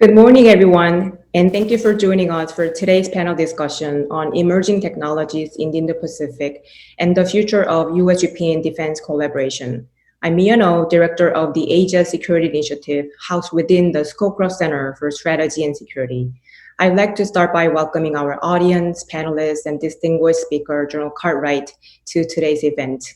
Good morning, everyone, and thank you for joining us for today's panel discussion on emerging technologies in the Indo-Pacific and the future of U.S.-Japan defense collaboration. I'm Miyano, Director of the Asia Security Initiative, housed within the Schoolcraft Center for Strategy and Security. I'd like to start by welcoming our audience, panelists, and distinguished speaker, General Cartwright, to today's event.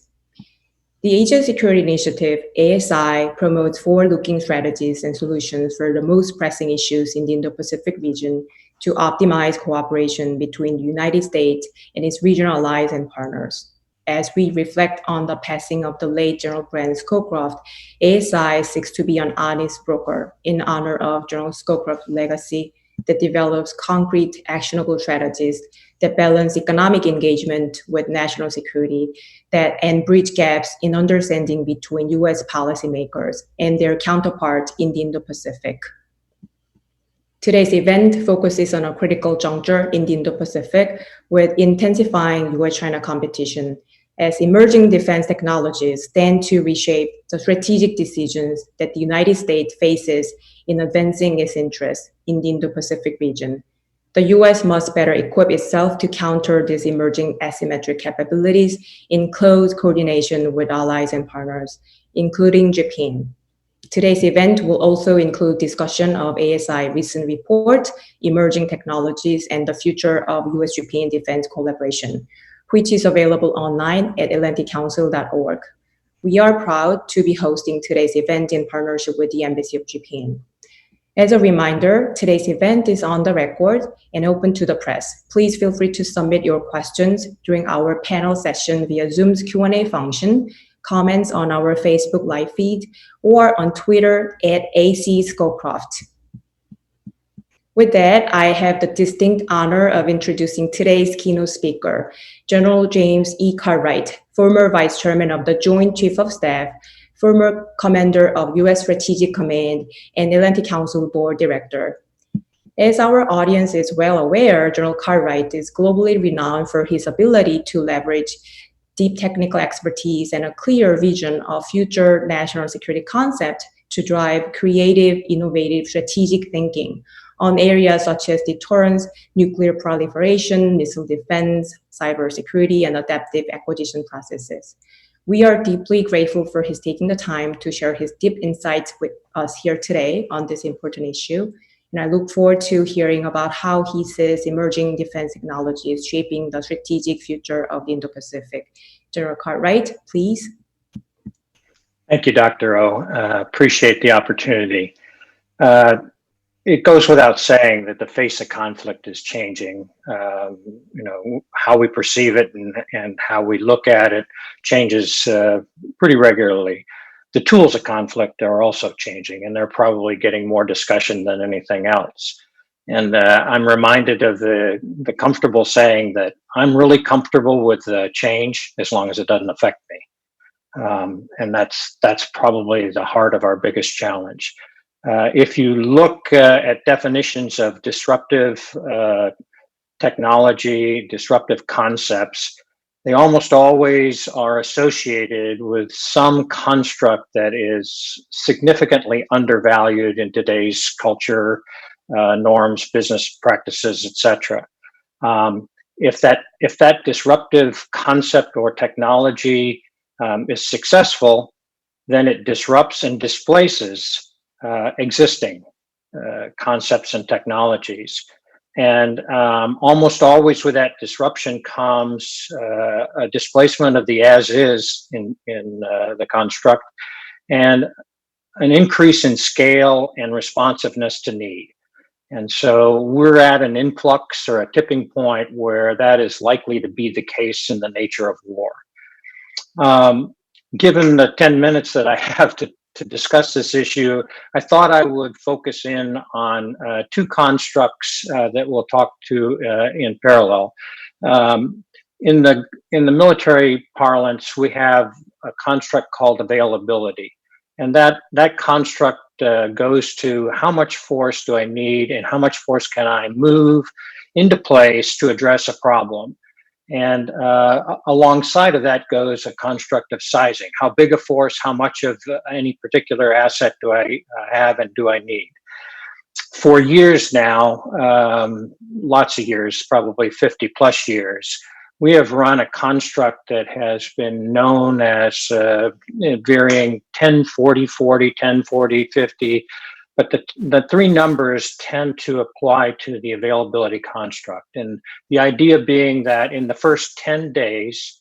The Asia Security Initiative, ASI, promotes forward-looking strategies and solutions for the most pressing issues in the Indo-Pacific region to optimize cooperation between the United States and its regional allies and partners. As we reflect on the passing of the late General Grant Schoolcraft, ASI seeks to be an honest broker in honor of General Schoolcraft's legacy that develops concrete, actionable strategies that balance economic engagement with national security and bridge gaps in understanding between U.S. policymakers and their counterparts in the Indo-Pacific. Today's event focuses on a critical juncture in the Indo-Pacific with intensifying U.S.-China competition as emerging defense technologies tend to reshape the strategic decisions that the United States faces in advancing its interests in the Indo-Pacific region. The U.S. must better equip itself to counter these emerging asymmetric capabilities in close coordination with allies and partners, including Japan. Today's event will also include discussion of ASI recent report, emerging technologies, and the future of U.S.-Japan defense collaboration, which is available online at atlanticcouncil.org. We are proud to be hosting today's event in partnership with the Embassy of Japan. As a reminder, today's event is on the record and open to the press. Please feel free to submit your questions during our panel session via Zoom's Q&A function, comments on our Facebook live feed, or on Twitter at @ACSchoolcraft. With that, I have the distinct honor of introducing today's keynote speaker, General James E. Cartwright, former Vice Chairman of the Joint Chief of Staff, former Commander of U.S. Strategic Command, and Atlantic Council Board Director. As our audience is well aware, General Cartwright is globally renowned for his ability to leverage deep technical expertise and a clear vision of future national security concept to drive creative, innovative, strategic thinking on areas such as deterrence, nuclear proliferation, missile defense, cybersecurity, and adaptive acquisition processes. We are deeply grateful for his taking the time to share his deep insights with us here today on this important issue. And I look forward to hearing about how he sees emerging defense technologies shaping the strategic future of the Indo-Pacific. General Cartwright, please. Thank you, Dr. O. Appreciate the opportunity. It goes without saying that the face of conflict is changing. How we perceive it and how we look at it changes pretty regularly. The tools of conflict are also changing, and they're probably getting more discussion than anything else. And I'm reminded of the comfortable saying that I'm really comfortable with change as long as it doesn't affect me. And that's probably the heart of our biggest challenge. If you look at definitions of disruptive technology, disruptive concepts, they almost always are associated with some construct that is significantly undervalued in today's culture, norms, business practices, etc. If that disruptive concept or technology is successful, then it disrupts and displaces existing concepts and technologies. And almost always with that disruption comes a displacement of the as-is in the construct and an increase in scale and responsiveness to need. And so we're at an influx or a tipping point where that is likely to be the case in the nature of war. Given the 10 minutes that I have to discuss this issue, I thought I would focus in on two constructs that we'll talk to in parallel. In the military parlance, we have a construct called availability, and that construct goes to how much force do I need and how much force can I move into place to address a problem. And alongside of that goes a construct of sizing. How big a force, how much of any particular asset do I have and do I need? For years now, lots of years, probably 50 plus years, we have run a construct that has been known as varying 10, 40, 40, 10, 40, 50, but the three numbers tend to apply to the availability construct. And the idea being that in the first 10 days,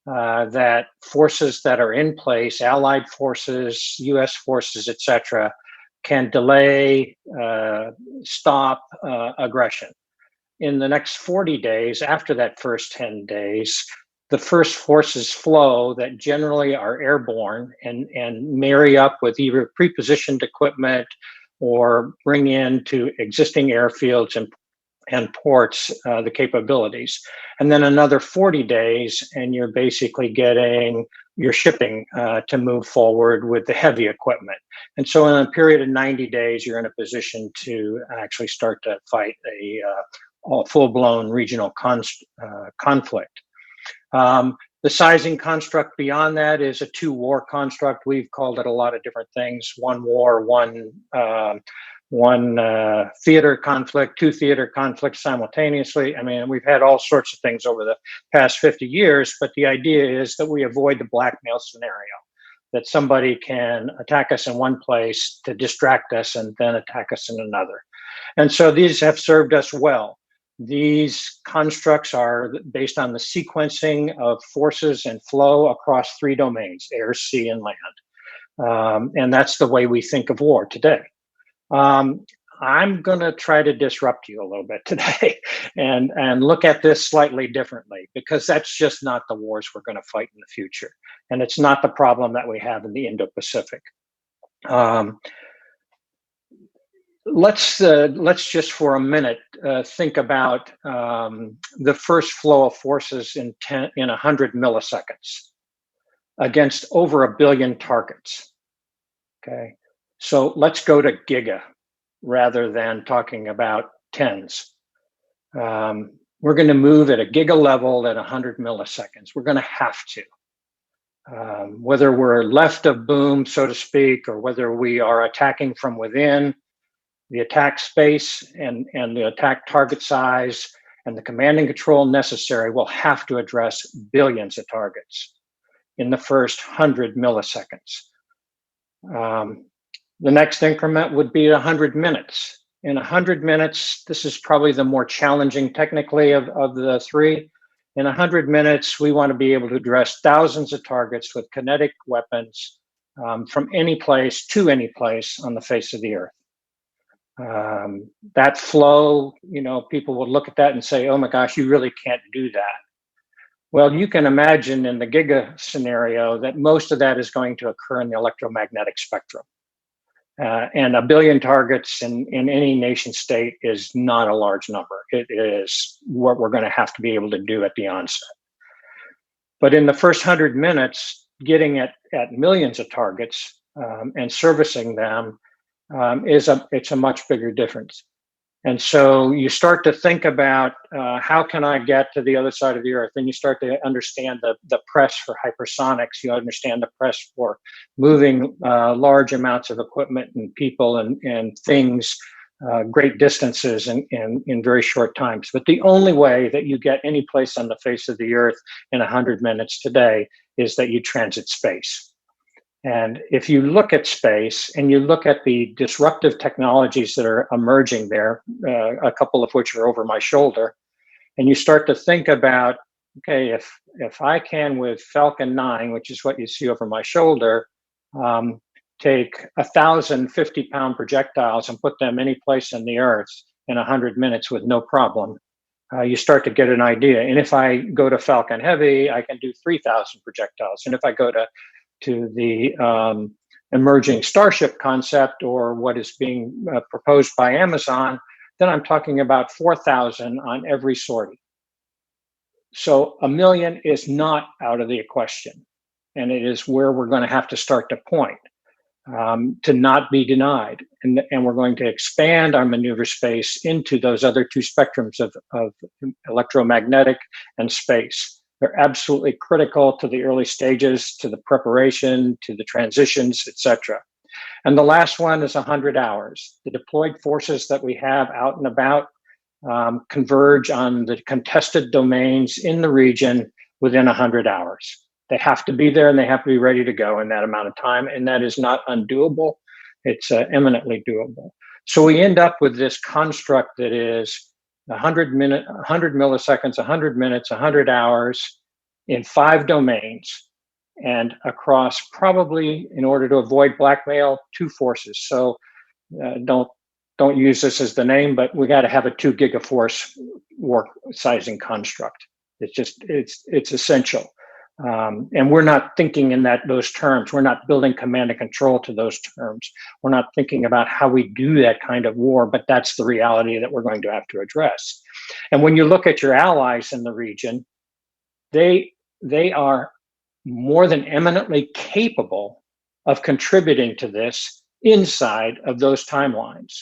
that forces that are in place, Allied forces, US forces, etc., can delay, stop aggression. In the next 40 days, after that first 10 days, the first forces flow that generally are airborne and marry up with either pre-positioned equipment or bring into existing airfields and ports the capabilities. And then another 40 days, and you're basically getting your shipping to move forward with the heavy equipment. And so in a period of 90 days, you're in a position to actually start to fight a full-blown regional conflict. The sizing construct beyond that is a two-war construct. We've called it a lot of different things: one war, one theater conflict, two theater conflicts simultaneously. I mean, we've had all sorts of things over the past 50 years, but the idea is that we avoid the blackmail scenario, that somebody can attack us in one place to distract us and then attack us in another. And so these have served us well. These constructs are based on the sequencing of forces and flow across three domains: air, sea, and land. And that's the way we think of war today. I'm going to try to disrupt you a little bit today and look at this slightly differently, because that's just not the wars we're going to fight in the future. And it's not the problem that we have in the Indo-Pacific. Let's just for a minute think about the first flow of forces in 100 milliseconds against over 1 billion targets. Okay, so let's go to giga rather than talking about tens. We're going to move at a giga level at 100 milliseconds. We're going to have to. Whether we're left of boom, so to speak, or whether we are attacking from within, the attack space and the attack target size and the command and control necessary will have to address billions of targets in the first 100 milliseconds. The next increment would be 100 minutes. In 100 minutes, this is probably the more challenging technically of the three. In 100 minutes, we want to be able to address thousands of targets with kinetic weapons from any place to any place on the face of the earth. That flow, people will look at that and say, oh my gosh, you really can't do that. Well, you can imagine in the giga scenario that most of that is going to occur in the electromagnetic spectrum. And 1 billion targets in any nation state is not a large number. It is what we're going to have to be able to do at the onset. But in the first 100 minutes, getting at millions of targets and servicing them, it's a much bigger difference. And so you start to think about how can I get to the other side of the earth? And you start to understand the press for hypersonics. You understand the press for moving large amounts of equipment and people and things great distances in very short times. But the only way that you get any place on the face of the earth in 100 minutes today is that you transit space. And if you look at space and you look at the disruptive technologies that are emerging there, a couple of which are over my shoulder, and you start to think about, okay, if I can with Falcon 9, which is what you see over my shoulder, take 1,000 50-pound projectiles and put them any place in the earth in 100 minutes with no problem, you start to get an idea. And if I go to Falcon Heavy, I can do 3,000 projectiles. And if I go to the emerging Starship concept, or what is being proposed by Amazon, then I'm talking about 4,000 on every sortie. So 1 million is not out of the question. And it is where we're going to have to start to point to not be denied. And we're going to expand our maneuver space into those other two spectrums of electromagnetic and space. They're absolutely critical to the early stages, to the preparation, to the transitions, etc. And the last one is 100 hours. The deployed forces that we have out and about converge on the contested domains in the region within 100 hours. They have to be there and they have to be ready to go in that amount of time, and that is not undoable. It's eminently doable. So we end up with this construct that is 100 milliseconds, 100 minutes, 100 hours in 5 domains, and across probably, in order to avoid blackmail, 2 forces. So don't use this as the name, but we got to have a 2 gigaforce war sizing construct. It's essential. And we're not thinking in those terms. We're not building command and control to those terms. We're not thinking about how we do that kind of war, but that's the reality that we're going to have to address. And when you look at your allies in the region, they are more than eminently capable of contributing to this inside of those timelines.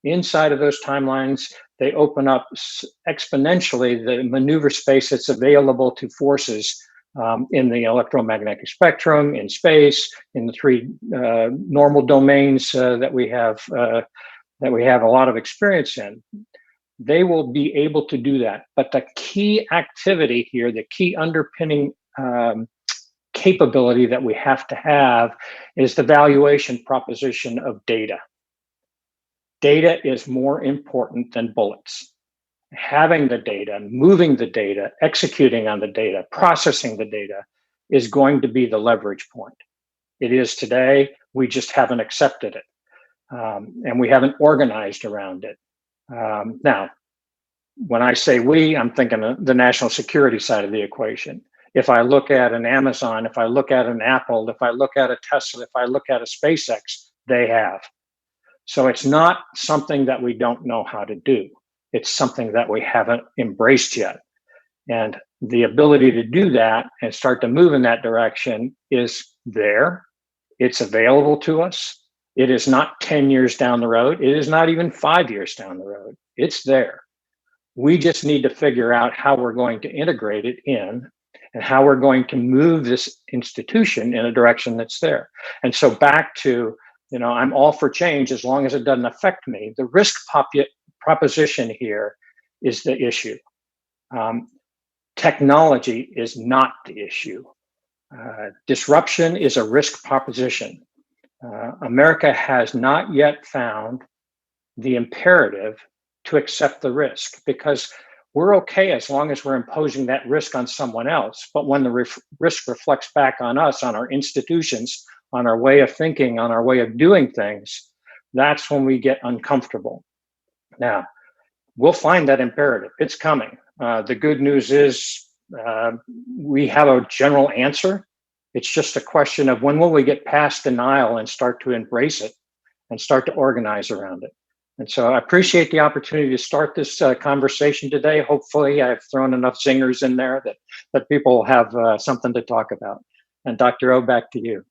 Inside of those timelines, they open up exponentially the maneuver space that's available to forces in the electromagnetic spectrum, in space, in the 3 normal domains that we have a lot of experience in. They will be able to do that. But the key activity here, the key underpinning capability that we have to have is the valuation proposition of data. Data is more important than bullets. Having the data, moving the data, executing on the data, processing the data is going to be the leverage point. It is today, we just haven't accepted it. And we haven't organized around it. Now, when I say we, I'm thinking of the national security side of the equation. If I look at an Amazon, if I look at an Apple, if I look at a Tesla, if I look at a SpaceX, they have. So it's not something that we don't know how to do. It's something that we haven't embraced yet. And the ability to do that and start to move in that direction is there. It's available to us. It is not 10 years down the road. It is not even 5 years down the road. It's there. We just need to figure out how we're going to integrate it in and how we're going to move this institution in a direction that's there. And so back to, I'm all for change as long as it doesn't affect me. The risk proposition here is the issue. Technology is not the issue. Disruption is a risk proposition. America has not yet found the imperative to accept the risk, because we're okay as long as we're imposing that risk on someone else. But when the risk reflects back on us, on our institutions, on our way of thinking, on our way of doing things, that's when we get uncomfortable. Now, we'll find that imperative. It's coming. The good news is we have a general answer. It's just a question of when will we get past denial and start to embrace it and start to organize around it. And so I appreciate the opportunity to start this conversation today. Hopefully I've thrown enough zingers in there that people will have something to talk about. And Dr. O, back to you.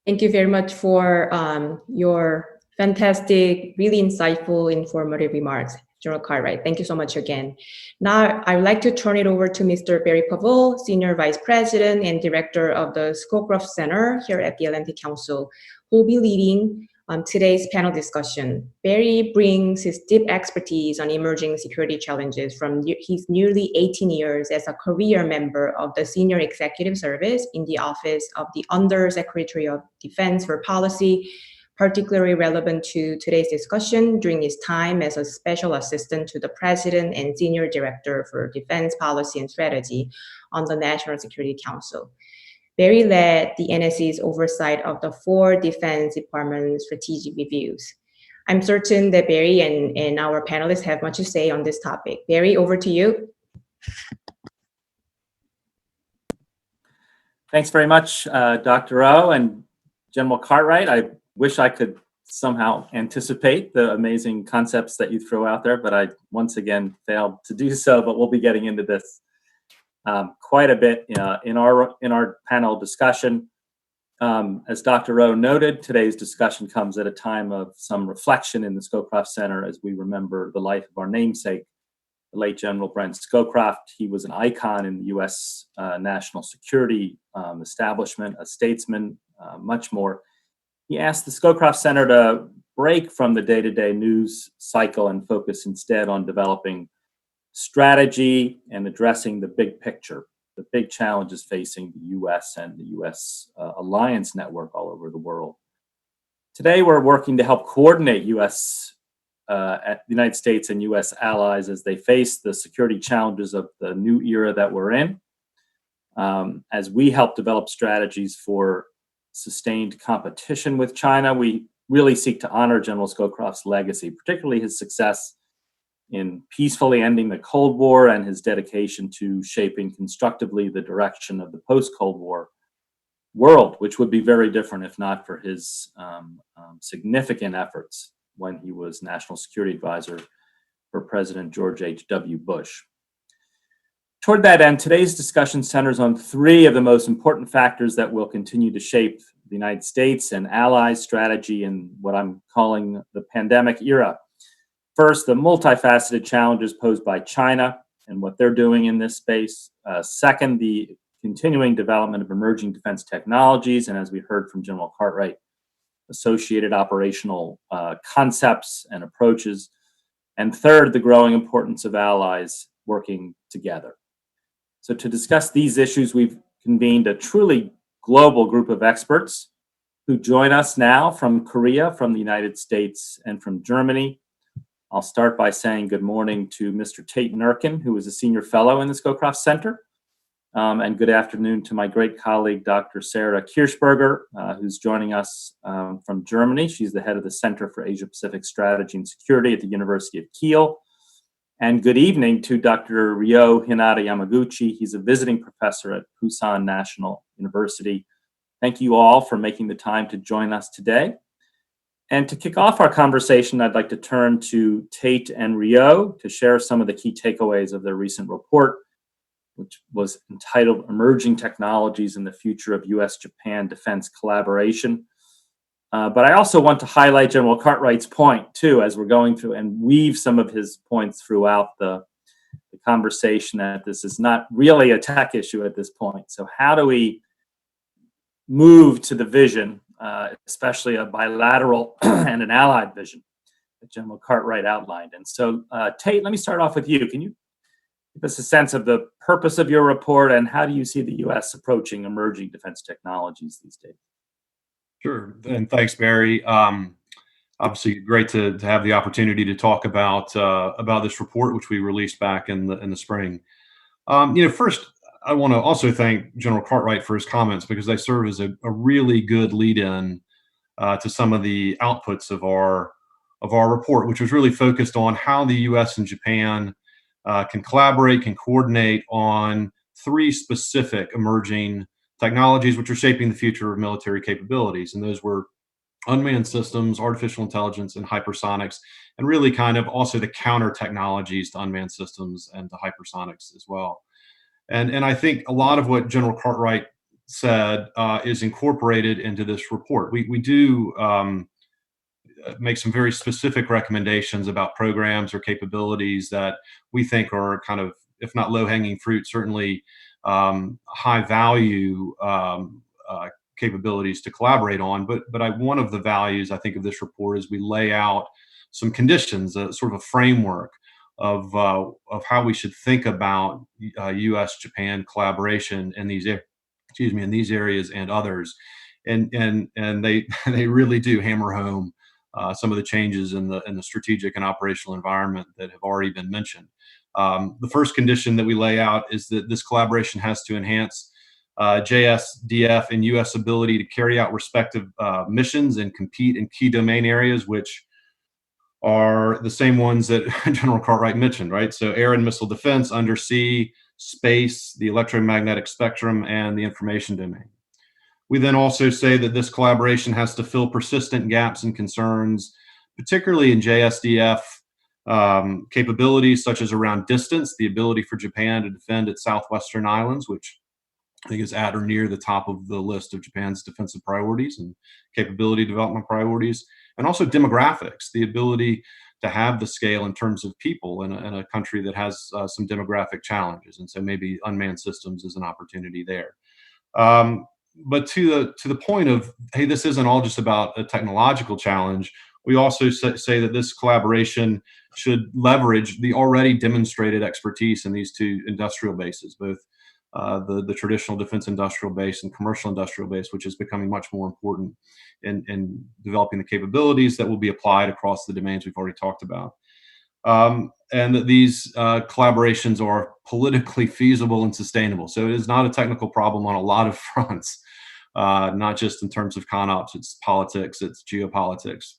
Thank you very much for your fantastic, really insightful, informative remarks, General Cartwright. Thank you so much again. Now, I would like to turn it over to Mr. Barry Pavel, Senior Vice President and Director of the Schoolcraft Center here at the Atlantic Council, who will be leading today's panel discussion. Barry brings his deep expertise on emerging security challenges from his nearly 18 years as a career member of the Senior Executive Service in the Office of the Undersecretary of Defense for Policy, particularly relevant to today's discussion during his time as a Special Assistant to the President and Senior Director for Defense Policy and Strategy on the National Security Council. Barry led the NSC's oversight of the 4 Defense Department strategic reviews. I'm certain that Barry and our panelists have much to say on this topic. Barry, over to you. Thanks very much, Dr. O and General Cartwright. I wish I could somehow anticipate the amazing concepts that you throw out there, but I once again failed to do so, but we'll be getting into this quite a bit in our panel discussion. As Dr. O noted, today's discussion comes at a time of some reflection in the Schoolcraft Center as we remember the life of our namesake, the late General Brent Schoolcraft. He was an icon in the U.S. national security establishment, a statesman, much more. He asked the Schoolcraft Center to break from the day-to-day news cycle and focus instead on developing strategy and addressing the big picture, the big challenges facing the U.S. and the U.S. Alliance network all over the world. Today, we're working to help coordinate the United States and U.S. allies as they face the security challenges of the new era that we're in, as we help develop strategies for sustained competition with China. We really seek to honor General Schoolcraft's legacy, particularly his success in peacefully ending the Cold War and his dedication to shaping constructively the direction of the post-Cold War world, which would be very different if not for his significant efforts when he was National Security Advisor for President George H.W. Bush. Toward that end, today's discussion centers on three of the most important factors that will continue to shape the United States and allies' strategy in what I'm calling the pandemic era. First, the multifaceted challenges posed by China and what they're doing in this space. Second, the continuing development of emerging defense technologies, and as we heard from General Cartwright, associated operational concepts and approaches. And third, the growing importance of allies working together. So to discuss these issues, we've convened a truly global group of experts who join us now from Korea, from the United States, and from Germany. I'll start by saying good morning to Mr. Tate Nurkin, who is a senior fellow in the Schoolcraft Center, and good afternoon to my great colleague, Dr. Sarah Kirschberger, who's joining us from Germany. She's the head of the Center for Asia-Pacific Strategy and Security at the University of Kiel. And good evening to Dr. Ryo Hinata Yamaguchi. He's a visiting professor at Busan National University. Thank you all for making the time to join us today. And to kick off our conversation, I'd like to turn to Tate and Ryo to share some of the key takeaways of their recent report, which was entitled Emerging Technologies in the Future of U.S.-Japan Defense Collaboration. But I also want to highlight General Cartwright's point, too, as we're going through and weave some of his points throughout the conversation, that this is not really a tech issue at this point. So how do we move to the vision, especially a bilateral and an allied vision that General Cartwright outlined? And so, Tate, let me start off with you. Can you give us a sense of the purpose of your report and how do you see the U.S. approaching emerging defense technologies these days? Sure, and thanks, Barry. Obviously, great to have the opportunity to talk about this report, which we released back in the spring. First, I want to also thank General Cartwright for his comments because they serve as a really good lead-in to some of the outputs of our report, which was really focused on how the U.S. and Japan can collaborate, can coordinate on three specific emerging technologies which are shaping the future of military capabilities. And those were unmanned systems, artificial intelligence, and hypersonics, and really kind of also the counter technologies to unmanned systems and to hypersonics as well. And I think a lot of what General Cartwright said is incorporated into this report. We do make some very specific recommendations about programs or capabilities that we think are kind of, if not low-hanging fruit, certainly high-value capabilities to collaborate on. But one of the values, I think, of this report is we lay out some conditions, sort of a framework of how we should think about U.S.-Japan collaboration in these areas and others, and they really do hammer home some of the changes in the strategic and operational environment that have already been mentioned. The first condition that we lay out is that this collaboration has to enhance JSDF and U.S. ability to carry out respective missions and compete in key domain areas, which are the same ones that General Cartwright mentioned, right? So air and missile defense, undersea, space, the electromagnetic spectrum, and the information domain. We then also say that this collaboration has to fill persistent gaps and concerns, particularly in JSDF capabilities, such as around distance, the ability for Japan to defend its southwestern islands, which I think is at or near the top of the list of Japan's defensive priorities and capability development priorities, and also demographics, the ability to have the scale in terms of people in a country that has some demographic challenges. And so maybe unmanned systems is an opportunity there. but to the point of, hey, this isn't all just about a technological challenge. We also say that this collaboration should leverage the already demonstrated expertise in these two industrial bases, both the traditional defense industrial base and commercial industrial base, which is becoming much more important in developing the capabilities that will be applied across the domains we've already talked about. And that these collaborations are politically feasible and sustainable. So it is not a technical problem on a lot of fronts, not just in terms of ConOps, it's politics, it's geopolitics,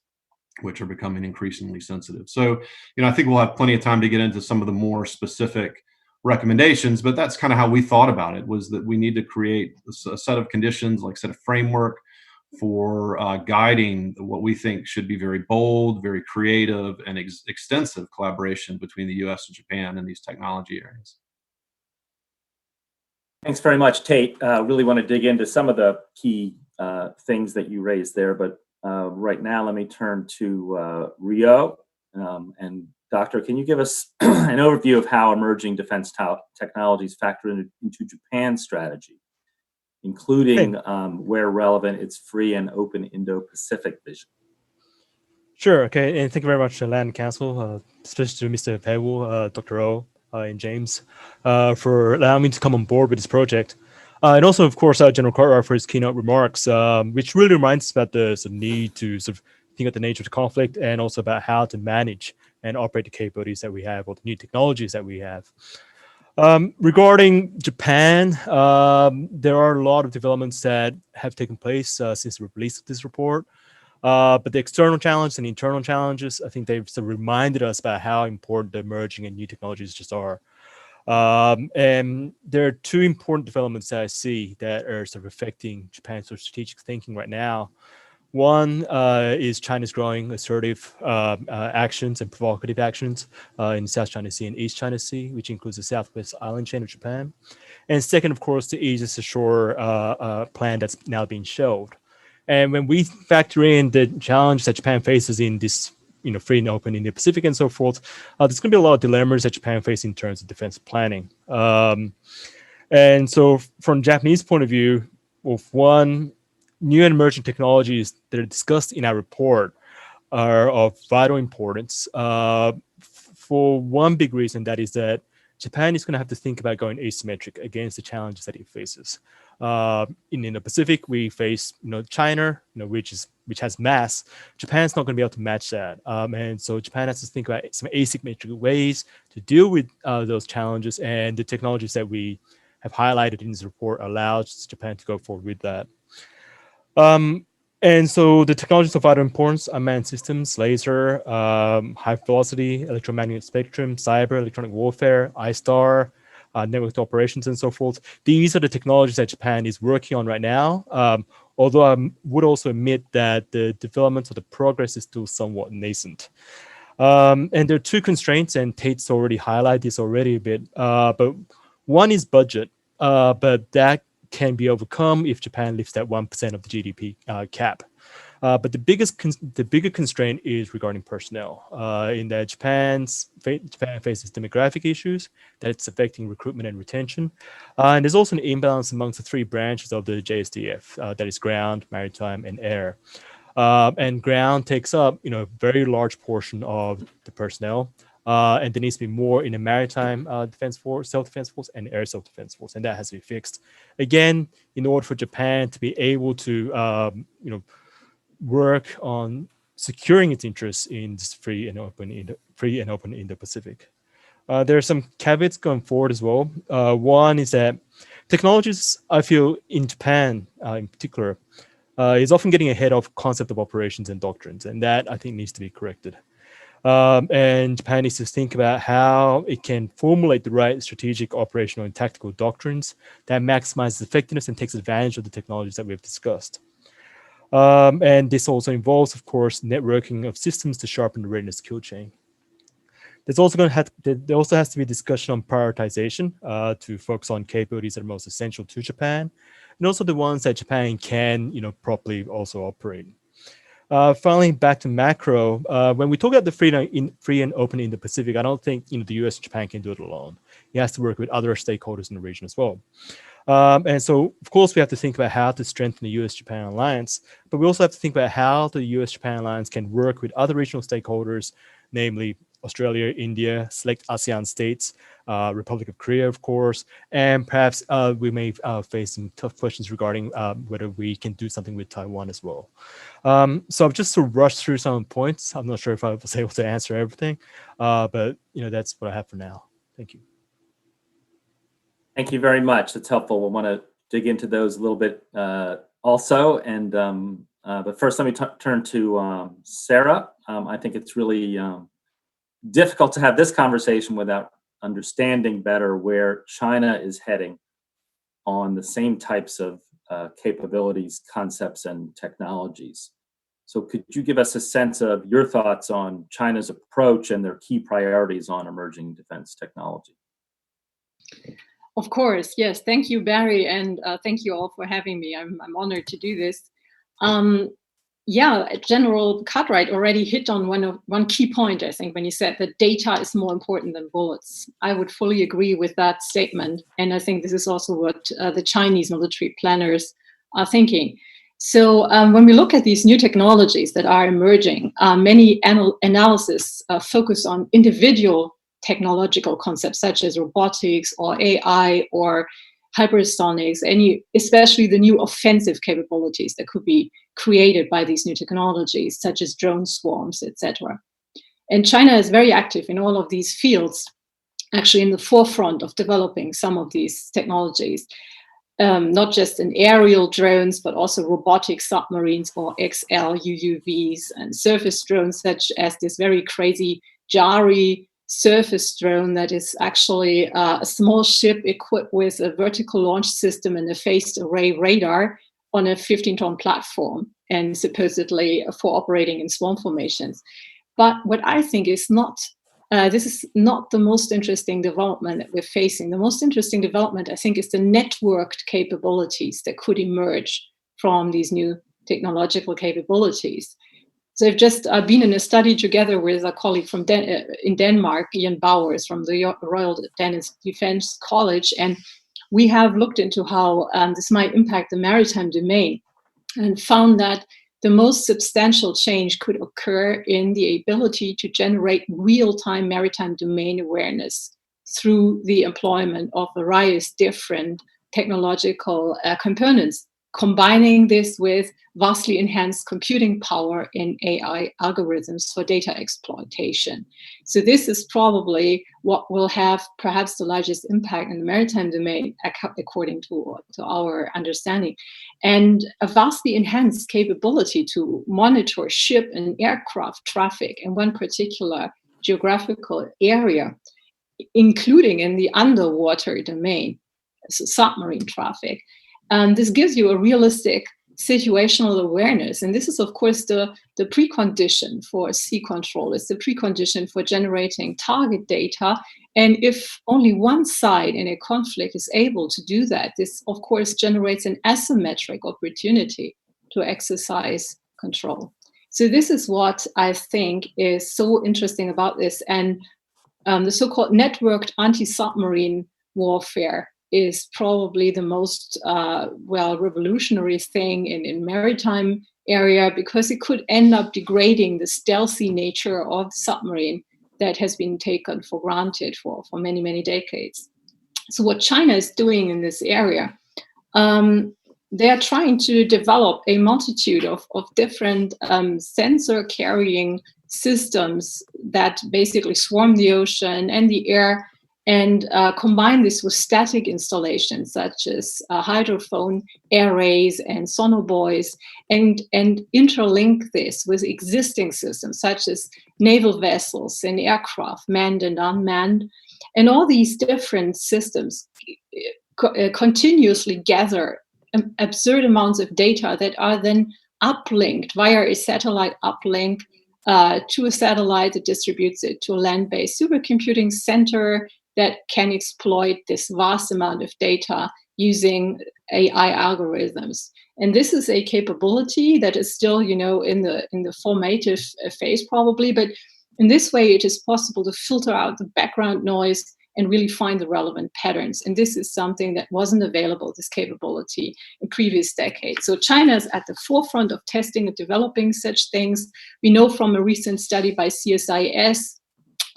which are becoming increasingly sensitive. So, I think we'll have plenty of time to get into some of the more specific recommendations, but that's kind of how we thought about it, was that we need to create a set of conditions, like a set of framework for guiding what we think should be very bold, very creative, and extensive collaboration between the US and Japan in these technology areas. Thanks very much, Tate. Really want to dig into some of the key things that you raised there, but right now let me turn to Rio. And Doctor, can you give us an overview of how emerging defense technologies factor into Japan's strategy, including where relevant, its free and open Indo-Pacific vision? Sure. Okay. And thank you very much, Land Council, especially to Mr. Pavel, Dr. O, and James, for allowing me to come on board with this project. And also, of course, General Cartwright for his keynote remarks, which really reminds us about the need to sort of think of the nature of the conflict and also about how to manage and operate the capabilities that we have or the new technologies that we have. Regarding Japan, there are a lot of developments that have taken place since the release of this report. But the external challenge and internal challenges, I think they've sort of reminded us about how important the emerging and new technologies just are. And there are two important developments that I see that are sort of affecting Japan's sort of strategic thinking right now. One is China's growing assertive actions and provocative actions in South China Sea and East China Sea, which includes the Southwest Island chain of Japan. And second, of course, the Aegis Ashore plan that's now being shelved. And when we factor in the challenge that Japan faces in this, free and open Indo-Pacific and so forth, there's going to be a lot of dilemmas that Japan faces in terms of defense planning. And so from the Japanese point of view, with one, new and emerging technologies that are discussed in our report are of vital importance for one big reason, that is that Japan is going to have to think about going asymmetric against the challenges that it faces. In the Pacific, we face, China, which has mass. Japan's not going to be able to match that, and so Japan has to think about some asymmetric ways to deal with those challenges. And the technologies that we have highlighted in this report allows Japan to go forward with that. And so the technologies of vital importance: unmanned systems, laser, high velocity, electromagnetic spectrum, cyber, electronic warfare, ISTAR, network operations, and so forth. These are the technologies that Japan is working on right now. Although I would also admit that the development of the progress is still somewhat nascent. And there are two constraints, and Tate's already highlighted this already a bit. But one is budget, but that can be overcome if Japan lifts that 1% of the GDP cap. But the bigger constraint is regarding personnel. In that Japan faces demographic issues that it's affecting recruitment and retention, and there's also an imbalance amongst the three branches of the JSDF, that is ground, maritime, and air. And ground takes up a very large portion of the personnel. And there needs to be more in the maritime defense force, self-defense force, and air self-defense force, and that has to be fixed. Again, in order for Japan to be able to, work on securing its interests in this free and open Indo-Pacific. There are some caveats going forward as well. One is that technologies, I feel, in Japan in particular, is often getting ahead of concept of operations and doctrines, and that I think needs to be corrected. And Japan needs to think about how it can formulate the right strategic, operational, and tactical doctrines that maximizes effectiveness and takes advantage of the technologies that we've discussed. And this also involves, of course, networking of systems to sharpen the readiness kill chain. There also has to be a discussion on prioritization to focus on capabilities that are most essential to Japan, and also the ones that Japan can, properly also operate. Finally, back to macro. When we talk about the free and open in the Pacific, I don't think the US and Japan can do it alone. It has to work with other stakeholders in the region as well. And so, of course, we have to think about how to strengthen the US-Japan alliance, but we also have to think about how the US-Japan alliance can work with other regional stakeholders, namely Australia, India, select ASEAN states, Republic of Korea, of course, and perhaps we may face some tough questions regarding whether we can do something with Taiwan as well. So just to rush through some points, I'm not sure if I was able to answer everything, but that's what I have for now. Thank you. Thank you very much. That's helpful. We'll want to dig into those a little bit also. And but first, let me turn to Sarah. I think it's really difficult to have this conversation without understanding better where China is heading on the same types of capabilities, concepts, and technologies. So could you give us a sense of your thoughts on China's approach and their key priorities on emerging defense technology? Of course, yes. Thank you, Barry, and thank you all for having me. I'm honored to do this. General Cartwright already hit on one key point, I think, when he said that data is more important than bullets. I would fully agree with that statement, and I think this is also what the Chinese military planners are thinking. So when we look at these new technologies that are emerging, many analysis focus on individual technological concepts such as robotics or AI or hypersonics, especially the new offensive capabilities that could be created by these new technologies, such as drone swarms, etc. And China is very active in all of these fields, actually in the forefront of developing some of these technologies, not just in aerial drones, but also robotic submarines or XL UUVs and surface drones, such as this very crazy Jari surface drone that is actually a small ship equipped with a vertical launch system and a phased array radar on a 15-ton platform and supposedly for operating in swarm formations. But what I think is this is not the most interesting development that we're facing. The most interesting development, I think, is the networked capabilities that could emerge from these new technological capabilities. So I've just been in a study together with a colleague from in Denmark, Ian Bowers from the Royal Danish Defence College, and we have looked into how this might impact the maritime domain and found that the most substantial change could occur in the ability to generate real-time maritime domain awareness through the employment of various different technological components, combining this with vastly enhanced computing power in AI algorithms for data exploitation. So this is probably what will have perhaps the largest impact in the maritime domain, according to our understanding. And a vastly enhanced capability to monitor ship and aircraft traffic in one particular geographical area, including in the underwater domain, so submarine traffic. This gives you a realistic situational awareness. And this is, of course, the precondition for sea control. It's the precondition for generating target data. And if only one side in a conflict is able to do that, this, of course, generates an asymmetric opportunity to exercise control. So this is what I think is so interesting about this. And the so-called networked anti-submarine warfare is probably the most revolutionary thing in maritime area, because it could end up degrading the stealthy nature of the submarine that has been taken for granted for many, many decades. So what China is doing in this area, they are trying to develop a multitude of different sensor carrying systems that basically swarm the ocean and the air, and combine this with static installations such as hydrophone arrays and sonobuoys, and interlink this with existing systems such as naval vessels and aircraft, manned and unmanned. And all these different systems continuously gather absurd amounts of data that are then uplinked via a satellite uplink to a satellite that distributes it to a land-based supercomputing center that can exploit this vast amount of data using AI algorithms. And this is a capability that is still, in the formative phase probably, but in this way it is possible to filter out the background noise and really find the relevant patterns. And this is something that wasn't available, this capability, in previous decades. So China is at the forefront of testing and developing such things. We know from a recent study by CSIS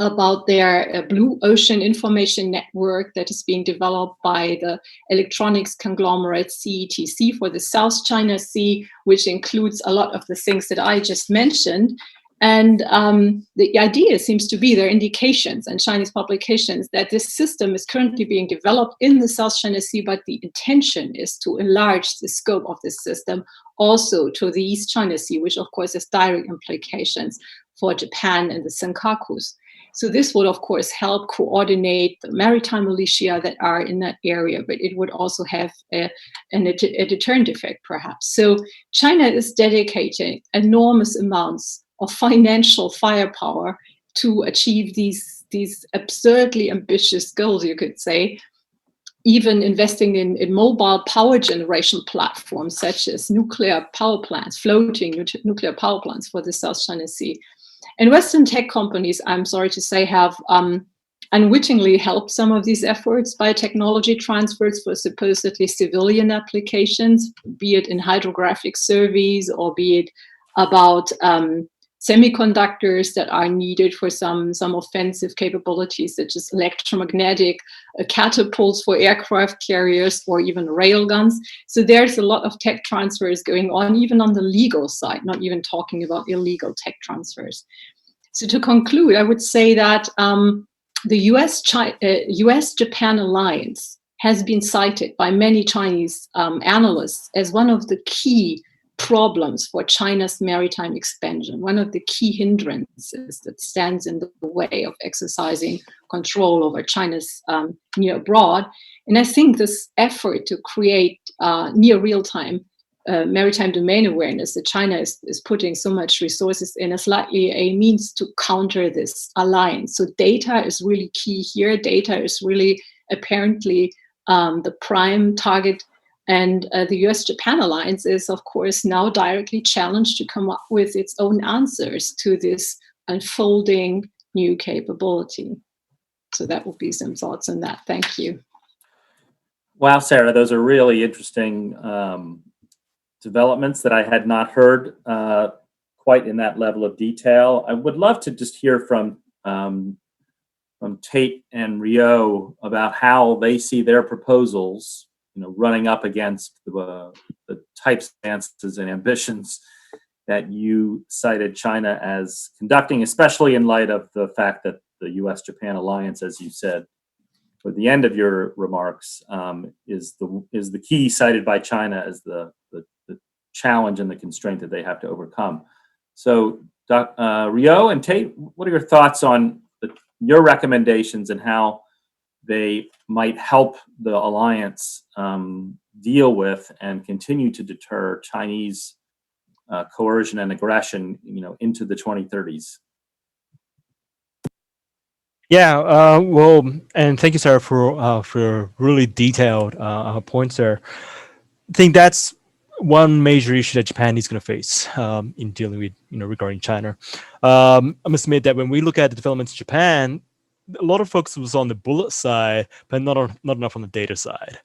about their Blue Ocean Information Network that is being developed by the electronics conglomerate CETC for the South China Sea, which includes a lot of the things that I just mentioned. And the idea seems to be, there are indications and Chinese publications that this system is currently being developed in the South China Sea, but the intention is to enlarge the scope of this system also to the East China Sea, which of course has direct implications for Japan and the Senkakus. So this would, of course, help coordinate the maritime militia that are in that area, but it would also have a deterrent effect, perhaps. So China is dedicating enormous amounts of financial firepower to achieve these absurdly ambitious goals, you could say, even investing in mobile power generation platforms such as nuclear power plants, floating nuclear power plants for the South China Sea. And Western tech companies, I'm sorry to say, have unwittingly helped some of these efforts by technology transfers for supposedly civilian applications, be it in hydrographic surveys or be it about semiconductors that are needed for some offensive capabilities, such as electromagnetic catapults for aircraft carriers or even railguns. So there's a lot of tech transfers going on, even on the legal side, not even talking about illegal tech transfers. So to conclude, I would say that the US-Japan alliance has been cited by many Chinese analysts as one of the key problems for China's maritime expansion, one of the key hindrances that stands in the way of exercising control over China's near abroad. And I think this effort to create near real-time maritime domain awareness that China is putting so much resources in is likely a means to counter this alliance. So data is really key here. Data is really apparently the prime target. And the US-Japan alliance is, of course, now directly challenged to come up with its own answers to this unfolding new capability. So that would be some thoughts on that. Thank you. Wow, Sarah, those are really interesting developments that I had not heard quite in that level of detail. I would love to just hear from Tate and Rio about how they see their proposals, running up against the types of advances and ambitions that you cited China as conducting, especially in light of the fact that the US-Japan alliance, as you said, toward the end of your remarks, is the key cited by China as the challenge and the constraint that they have to overcome. So, Rio and Tate, what are your thoughts on your recommendations and how they might help the alliance deal with and continue to deter Chinese coercion and aggression, into the 2030s? Yeah, well, and thank you, Sarah, for really detailed points there. I think that's one major issue that Japan is going to face in dealing with, regarding China. I must admit that when we look at the developments in Japan, a lot of focus was on the bullet side, but not enough on the data side.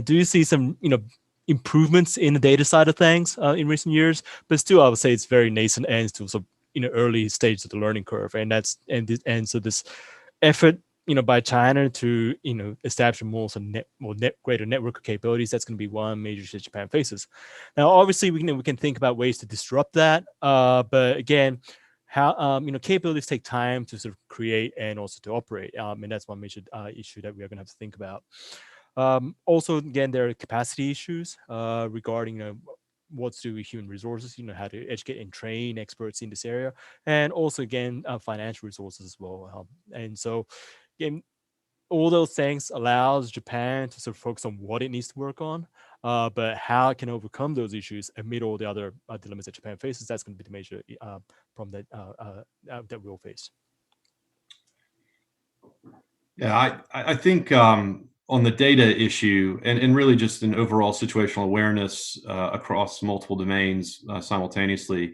Do you see some, improvements in the data side of things in recent years? But still, I would say it's very nascent and still early stages of the learning curve. And so this effort, by China to establish more greater network capabilities, that's going to be one major issue Japan faces. Now, obviously, we can think about ways to disrupt that, but again, how capabilities take time to sort of create and also to operate, and that's one major issue that we are going to have to think about. Also, again, there are capacity issues regarding what to do with human resources, how to educate and train experts in this area, and also again financial resources as well. And so, again, all those things allows Japan to sort of focus on what it needs to work on, but how it can overcome those issues amid all the other dilemmas that Japan faces. That's going to be the major problem that we'll face. Yeah, I think on the data issue and really just an overall situational awareness across multiple domains simultaneously,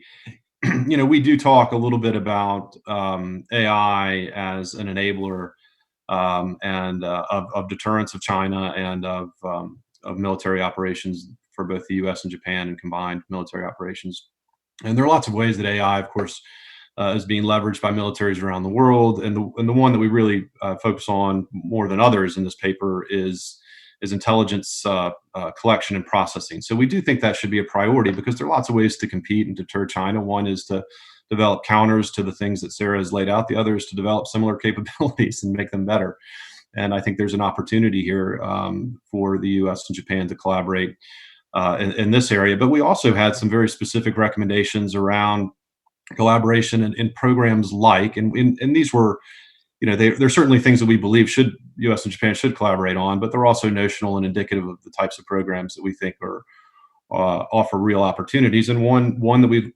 we do talk a little bit about AI as an enabler and of deterrence of China and of military operations for both the U.S. and Japan and combined military operations. And there are lots of ways that AI, of course, is being leveraged by militaries around the world. And the one that we really focus on more than others in this paper is intelligence collection and processing. So we do think that should be a priority because there are lots of ways to compete and deter China. One is to develop counters to the things that Sarah has laid out. The other is to develop similar capabilities and make them better. And I think there's an opportunity here for the U.S. and Japan to collaborate in this area. But we also had some very specific recommendations around collaboration in programs like, and these were, they're certainly things that we believe U.S. and Japan should collaborate on, but they're also notional and indicative of the types of programs that we think are offer real opportunities. And one that we've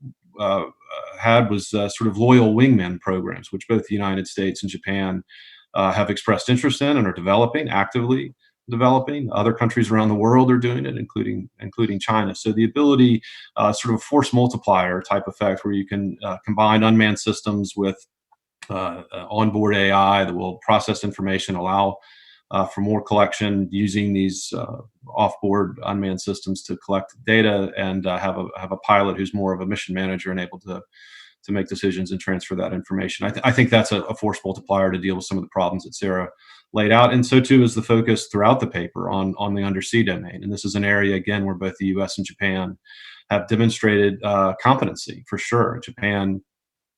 had was sort of loyal wingmen programs, which both the United States and Japan have expressed interest in and are actively developing. Other countries around the world are doing it, including China. So the ability, sort of a force multiplier type effect, where you can combine unmanned systems with onboard AI that will process information, allow for more collection using these off-board unmanned systems to collect data, and have a pilot who's more of a mission manager and able to make decisions and transfer that information. I think that's a force multiplier to deal with some of the problems that Sarah laid out. And so too is the focus throughout the paper on the undersea domain. And this is an area, again, where both the US and Japan have demonstrated competency for sure. Japan,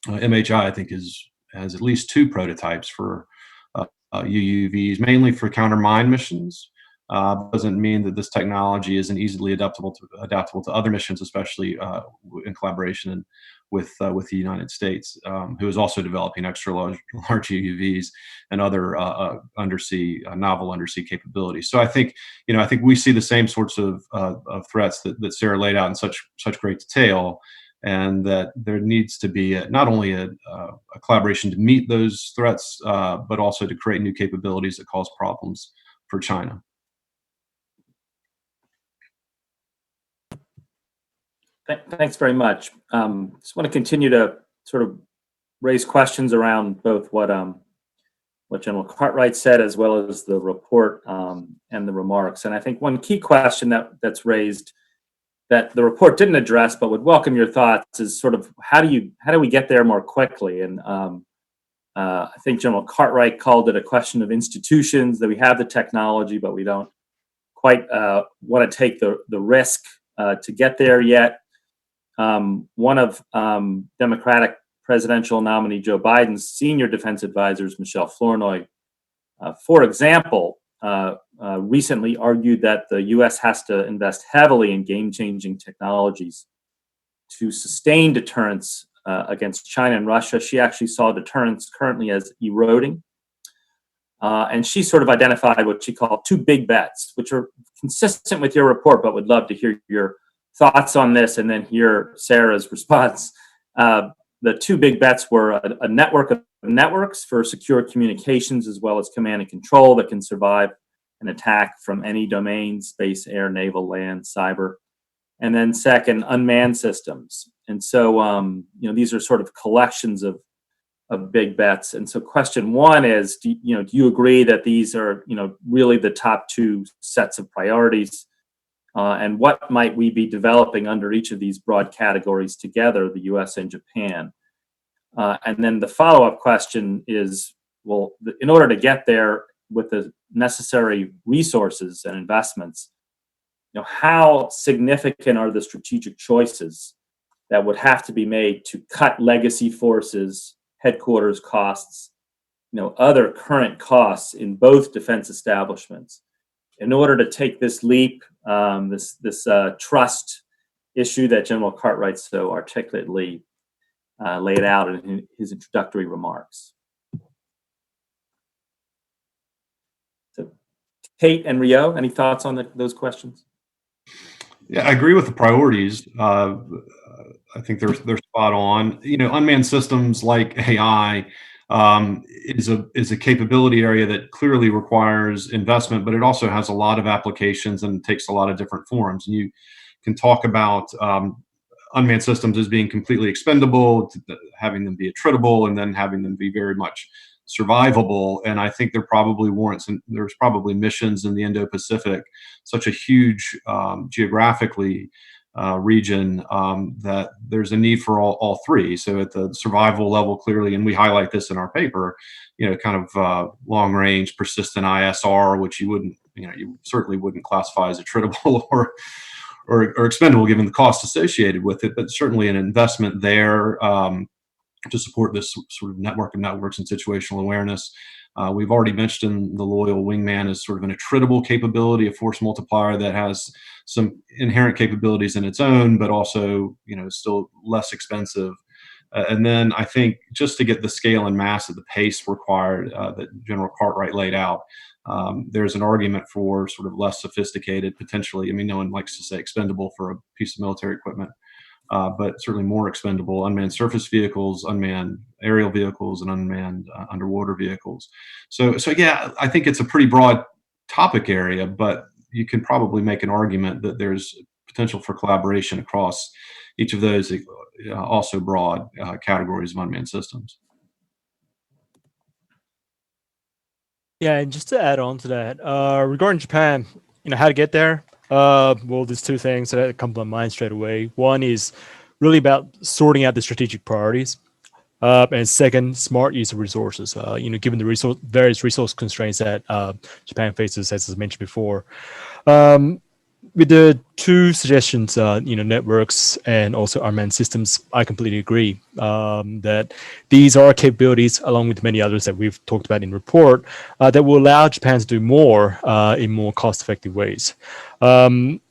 MHI, I think, has at least 2 prototypes for UUVs, mainly for counter mine missions. Doesn't mean that this technology isn't easily adaptable to other missions, especially in collaboration with the United States, who is also developing extra large UUVs and other novel undersea capabilities. So I think we see the same sorts of threats that Sarah laid out in such great detail, and that there needs to be not only a collaboration to meet those threats, but also to create new capabilities that cause problems for China. Thanks very much. Just want to continue to sort of raise questions around both what General Cartwright said, as well as the report and the remarks. And I think one key question that's raised that the report didn't address, but would welcome your thoughts, is sort of how do we get there more quickly? And I think General Cartwright called it a question of institutions, that we have the technology, but we don't quite want to take the risk to get there yet. One of Democratic presidential nominee Joe Biden's senior defense advisors, Michelle Flournoy, for example, recently argued that the U.S. has to invest heavily in game-changing technologies to sustain deterrence against China and Russia. She actually saw deterrence currently as eroding. And she sort of identified what she called 2 big bets, which are consistent with your report, but would love to hear your thoughts on this and then hear Sarah's response. The 2 big bets were a network of networks for secure communications, as well as command and control that can survive an attack from any domain: space, air, naval, land, cyber. And then second, unmanned systems. And so, these are sort of collections of big bets. And so question 1 is, do you agree that these are, really the top 2 sets of priorities? And what might we be developing under each of these broad categories together, the U.S. and Japan? And then the follow-up question is, well, in order to get there with the necessary resources and investments, how significant are the strategic choices that would have to be made to cut legacy forces, headquarters costs, other current costs in both defense establishments, in order to take this leap, this trust issue that General Cartwright so articulately laid out in his introductory remarks? So, Kate and Rio, any thoughts on those questions? Yeah, I agree with the priorities. I think they're spot on. Unmanned systems like AI is a capability area that clearly requires investment, but it also has a lot of applications and takes a lot of different forms. And you can talk about unmanned systems as being completely expendable, having them be attritable, and then having them be very much survivable. And I think there probably warrants, and there's probably missions in the Indo-Pacific, such a huge geographically region, that there's a need for all three. So at the survival level, clearly, and we highlight this in our paper, kind of long range persistent ISR, which you certainly wouldn't classify as attritable or expendable given the cost associated with it, but certainly an investment there to support this sort of network of networks and situational awareness. We've already mentioned the loyal wingman as sort of an attritable capability, a force multiplier that has some inherent capabilities in its own, but also, still less expensive. And then I think just to get the scale and mass at the pace required that General Cartwright laid out, there's an argument for sort of less sophisticated, potentially, no one likes to say expendable for a piece of military equipment, but certainly more expendable unmanned surface vehicles, unmanned aerial vehicles, and unmanned underwater vehicles. So yeah, I think it's a pretty broad topic area, but you can probably make an argument that there's potential for collaboration across each of those also broad categories of unmanned systems. Yeah, and just to add on to that, regarding Japan, how to get there. Well, there's two things that come to my mind straight away. One is really about sorting out the strategic priorities, and second, smart use of resources. Given the various resource constraints that Japan faces, as I mentioned before. With the two suggestions, networks and also unmanned systems, I completely agree that these are capabilities, along with many others that we've talked about in the report, that will allow Japan to do more in more cost-effective ways.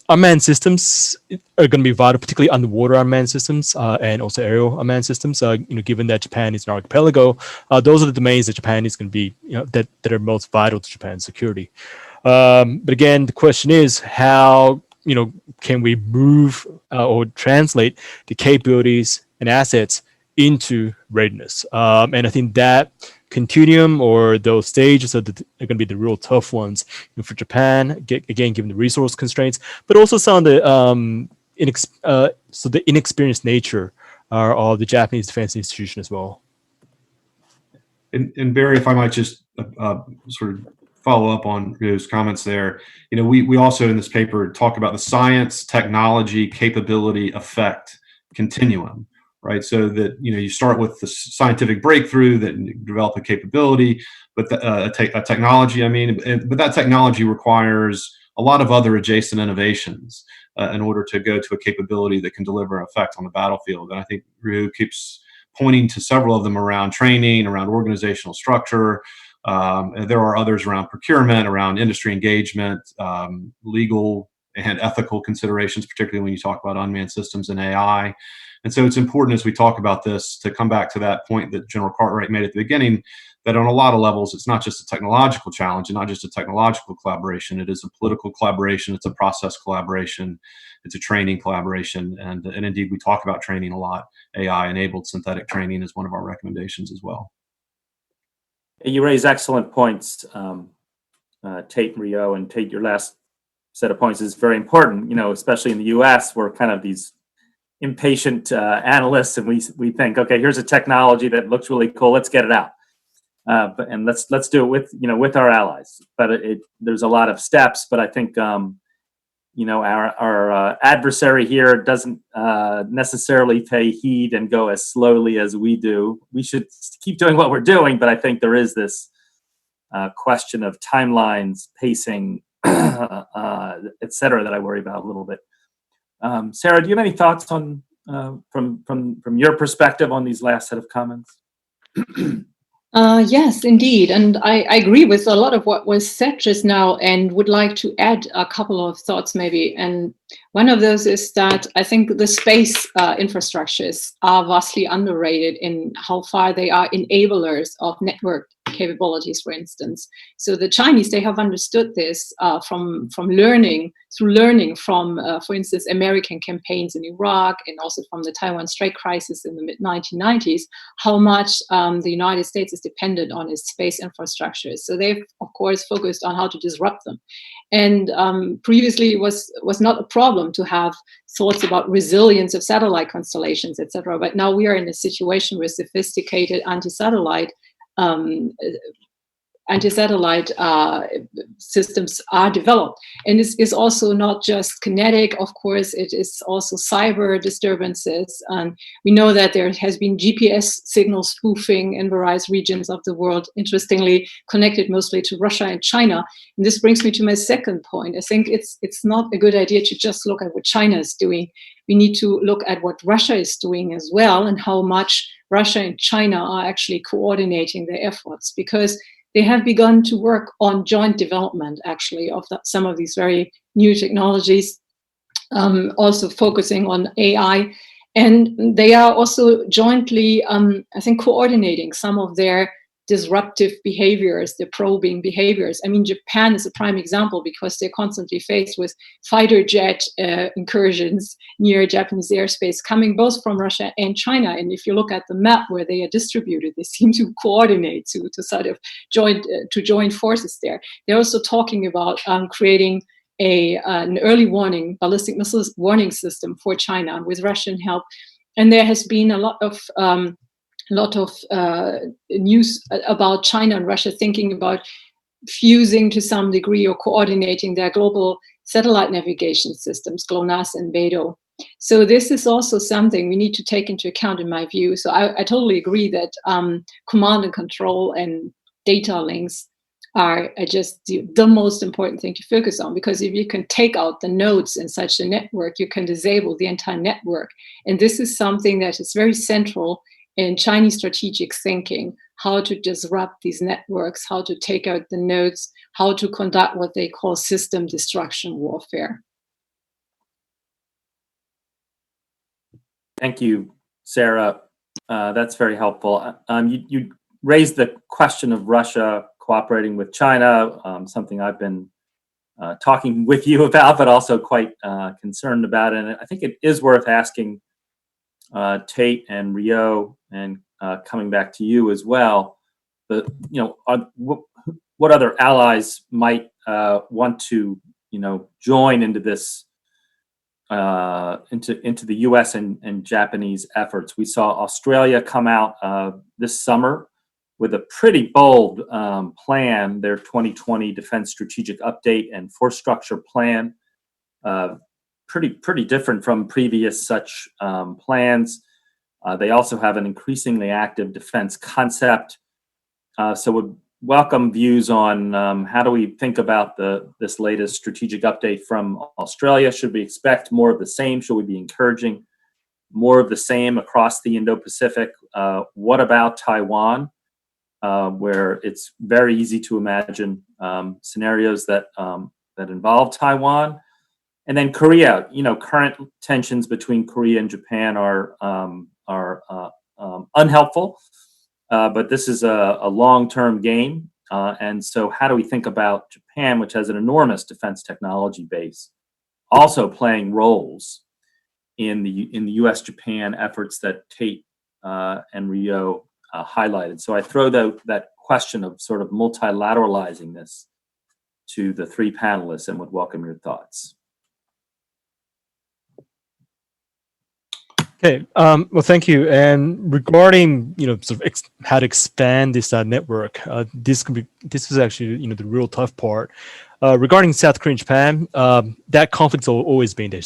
Unmanned systems are going to be vital, particularly underwater unmanned systems and also aerial unmanned systems. Given that Japan is an archipelago, those are the domains that Japan is going to be, that are most vital to Japan's security. But again, the question is how, can we move or translate the capabilities and assets into readiness? And I think that continuum or those stages are going to be the real tough ones for Japan, again, given the resource constraints, but also some of the inexperienced nature of the Japanese defense institution as well. And Barry, if I might just sort of follow up on those comments there, we also in this paper talk about the science, technology, capability, effect continuum, right? So that, you start with the scientific breakthrough that develop a capability, but a technology, but that technology requires a lot of other adjacent innovations in order to go to a capability that can deliver an effect on the battlefield. And I think Ryu keeps pointing to several of them around training, around organizational structure. And there are others around procurement, around industry engagement, legal and ethical considerations, particularly when you talk about unmanned systems and AI. And so it's important as we talk about this to come back to that point that General Cartwright made at the beginning, that on a lot of levels, it's not just a technological challenge and not just a technological collaboration. It is a political collaboration. It's a process collaboration. It's a training collaboration. And indeed, we talk about training a lot. AI-enabled synthetic training is one of our recommendations as well. You raise excellent points, Tate and Rio, and Tate, your last set of points is very important, especially in the US, we're kind of these impatient analysts, and we think, okay, here's a technology that looks really cool, let's get it out. And let's do it with our allies. But there's a lot of steps, but I think our adversary here doesn't necessarily pay heed and go as slowly as we do. We should keep doing what we're doing, but I think there is this question of timelines, pacing, et cetera, that I worry about a little bit. Sarah, do you have any thoughts on from your perspective on these last set of comments? Yes, indeed. And I agree with a lot of what was said just now and would like to add a couple of thoughts maybe. And one of those is that I think the space infrastructures are vastly underrated in how far they are enablers of network capabilities, for instance. So the Chinese, they have understood this from learning from, for instance, American campaigns in Iraq and also from the Taiwan Strait crisis in the mid-1990s, how much the United States is dependent on its space infrastructures. So they've, of course, focused on how to disrupt them. And previously it was not a problem to have thoughts about resilience of satellite constellations, etc. But now we are in a situation with sophisticated anti-satellite anti-satellite systems are developed. And this is also not just kinetic, of course, it is also cyber disturbances. And we know that there has been GPS signal spoofing in various regions of the world, interestingly connected mostly to Russia and China. And this brings me to my second point. I think it's not a good idea to just look at what China is doing. We need to look at what Russia is doing as well, and how much Russia and China are actually coordinating their efforts, because they have begun to work on joint development, actually, of some of these very new technologies, also focusing on AI. And they are also jointly, I think, coordinating some of their disruptive behaviors, the probing behaviors. I mean, Japan is a prime example because they're constantly faced with fighter jet incursions near Japanese airspace coming both from Russia and China. And if you look at the map where they are distributed, they seem to coordinate to sort of join forces there. They're also talking about creating an early warning ballistic missiles warning system for China with Russian help. And there has been a lot of news about China and Russia thinking about fusing to some degree or coordinating their global satellite navigation systems, GLONASS and BeiDou. So this is also something we need to take into account, in my view. So I totally agree that command and control and data links are just the most important thing to focus on, because if you can take out the nodes in such a network, you can disable the entire network. And this is something that is very central in Chinese strategic thinking, how to disrupt these networks, how to take out the nodes, how to conduct what they call system destruction warfare. Thank you, Sarah. That's very helpful. You raised the question of Russia cooperating with China, something I've been talking with you about, but also quite concerned about. And I think it is worth asking Tate and Rio, and coming back to you as well, what other allies might want to join into this into the U.S. and Japanese efforts. We saw Australia come out this summer with a pretty bold plan, their 2020 Defense Strategic Update and Force Structure Plan. Pretty different from previous such plans. They also have an increasingly active defense concept. So would welcome views on how do we think about this latest strategic update from Australia? Should we expect more of the same? Should we be encouraging more of the same across the Indo-Pacific? What about Taiwan, where it's very easy to imagine scenarios that involve Taiwan? And then Korea, current tensions between Korea and Japan are unhelpful, but this is a long-term game. And so how do we think about Japan, which has an enormous defense technology base, also playing roles in the U.S.-Japan efforts that Tate and Rio highlighted? So I throw that question of sort of multilateralizing this to the three panelists and would welcome your thoughts. Okay, well, thank you. And regarding, sort of how to expand this network, this is actually, the real tough part. Regarding South Korea and Japan, that conflict's always been there.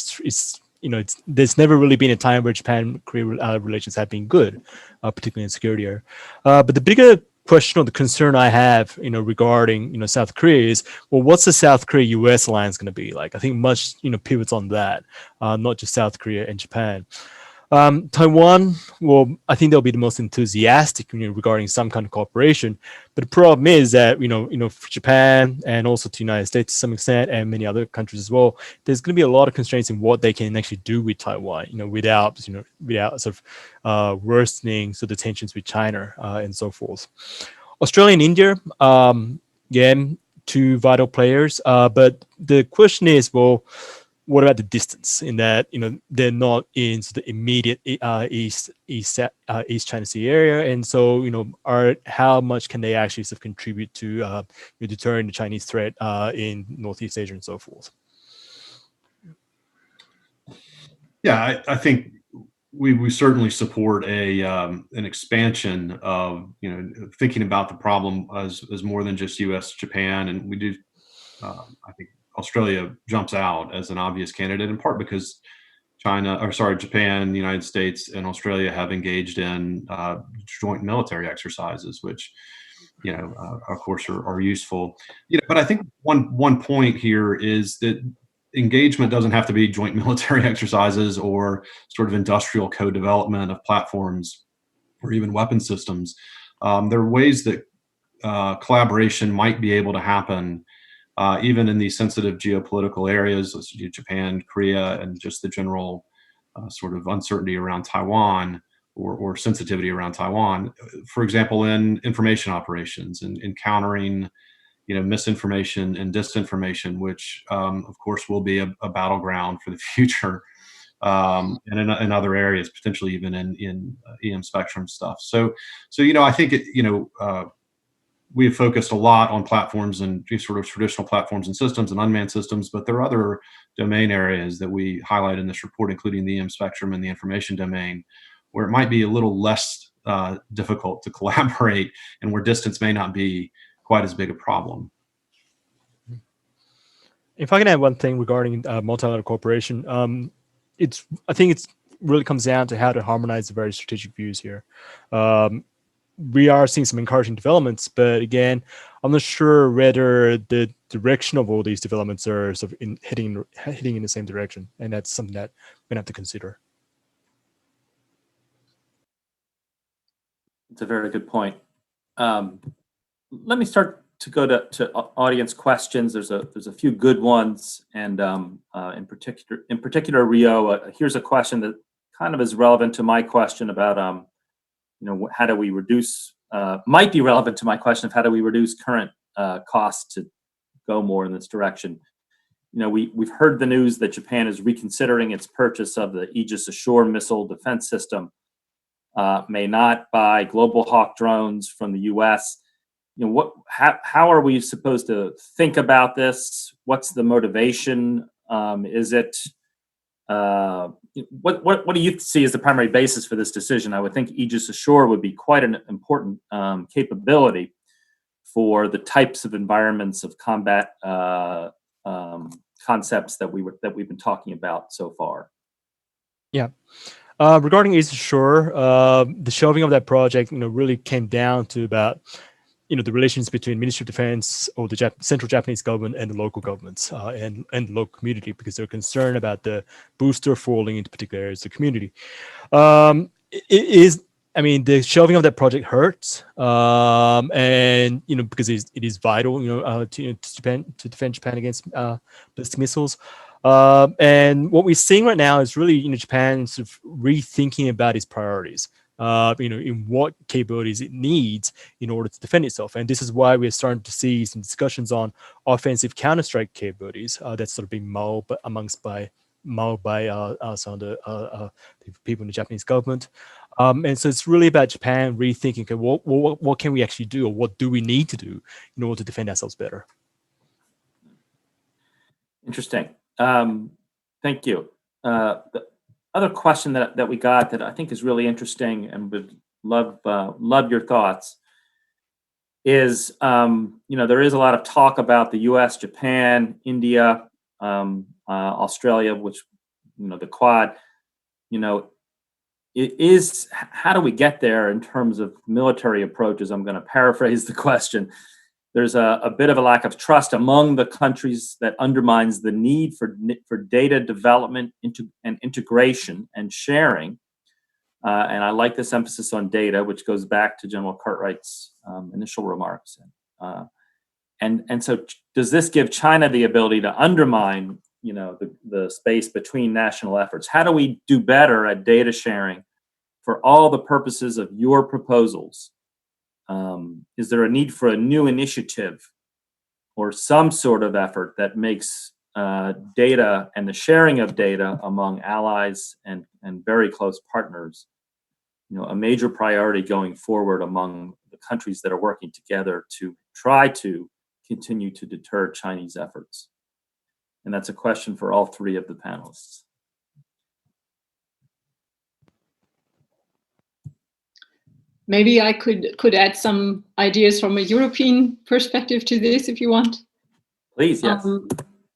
There's never really been a time where Japan-Korea relations have been good, particularly in security area. But the bigger question or the concern I have, regarding, South Korea is, well, what's the South Korea-US alliance going to be like? I think much, pivots on that, not just South Korea and Japan. Taiwan, well, I think they'll be the most enthusiastic regarding some kind of cooperation. But the problem is that, for Japan and also to the United States to some extent and many other countries as well, there's going to be a lot of constraints in what they can actually do with Taiwan, without sort of worsening the tensions with China and so forth. Australia and India, again, two vital players. But the question is, well, what about the distance in that, they're not in the immediate East China Sea area. And so, how much can they actually sort of contribute to deterring the Chinese threat in Northeast Asia and so forth? Yeah, I think we certainly support an expansion of thinking about the problem as more than just U.S. Japan, and we do. I think Australia jumps out as an obvious candidate, in part because Japan, the United States, and Australia have engaged in joint military exercises, which of course are useful. But I think one point here is that engagement doesn't have to be joint military exercises or sort of industrial co-development of platforms or even weapon systems. There are ways that collaboration might be able to happen even in these sensitive geopolitical areas, let's do Japan, Korea, and just the general sort of uncertainty around Taiwan or sensitivity around Taiwan. For example, in information operations and in countering misinformation and disinformation, which of course will be a battleground for the future, and in other areas, potentially even in EM spectrum stuff. So I think we have focused a lot on platforms and sort of traditional platforms and systems and unmanned systems, but there are other domain areas that we highlight in this report, including the EM spectrum and the information domain, where it might be a little less difficult to collaborate and where distance may not be quite as big a problem. If I can add one thing regarding multilateral cooperation, I think it's really comes down to how to harmonize the various strategic views here. We are seeing some encouraging developments, but again, I'm not sure whether the direction of all these developments are sort of heading in the same direction, and that's something that we're gonna have to consider. It's a very good point. Let me start to go to audience questions. There's a few good ones, and in particular, Rio. Here's a question that kind of is relevant to my question about how do we reduce? Might be relevant to my question of how do we reduce current costs to go more in this direction. We've heard the news that Japan is reconsidering its purchase of the Aegis Ashore missile defense system. May not buy Global Hawk drones from the U.S. How are we supposed to think about this? What's the motivation? Is it what do you see as the primary basis for this decision? I would think Aegis Ashore would be quite an important capability for the types of environments of combat concepts that we've been talking about so far. Yeah. Regarding Aegis Ashore, the shelving of that project, really came down to about the relations between Ministry of Defense or the central Japanese government and the local governments and the local community, because they're concerned about the booster falling into particular areas of the community. The shelving of that project hurts, and because it is vital, to defend Japan against ballistic missiles. And what we're seeing right now is really Japan sort of rethinking about its priorities. In what capabilities it needs in order to defend itself. And this is why we're starting to see some discussions on offensive counterstrike capabilities that's sort of being mulled by some of the people in the Japanese government. And so it's really about Japan rethinking, okay, what can we actually do, or what do we need to do in order to defend ourselves better? Interesting. Thank you. The other question that we got that I think is really interesting and would love your thoughts is, there is a lot of talk about the U.S., Japan, India, Australia, which, the Quad, it is, how do we get there in terms of military approaches? I'm going to paraphrase the question. There's a bit of a lack of trust among the countries that undermines the need for data development and integration and sharing. And I like this emphasis on data, which goes back to General Cartwright's initial remarks. And so does this give China the ability to undermine, the space between national efforts? How do we do better at data sharing for all the purposes of your proposals? Is there a need for a new initiative or some sort of effort that makes data and the sharing of data among allies and very close partners, a major priority going forward among the countries that are working together to try to continue to deter Chinese efforts? And that's a question for all three of the panelists. Maybe I could add some ideas from a European perspective to this, if you want. Please, yes.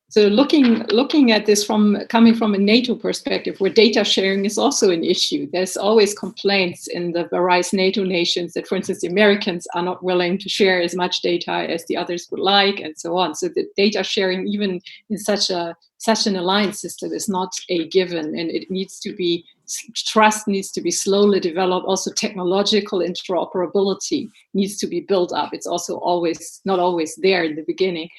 So looking at this coming from a NATO perspective, where data sharing is also an issue. There's always complaints in the various NATO nations that, for instance, the Americans are not willing to share as much data as the others would like, and so on. So the data sharing, even in such an alliance system, is not a given, and it needs to be trust needs to be slowly developed. Also, technological interoperability needs to be built up. It's also not always there in the beginning.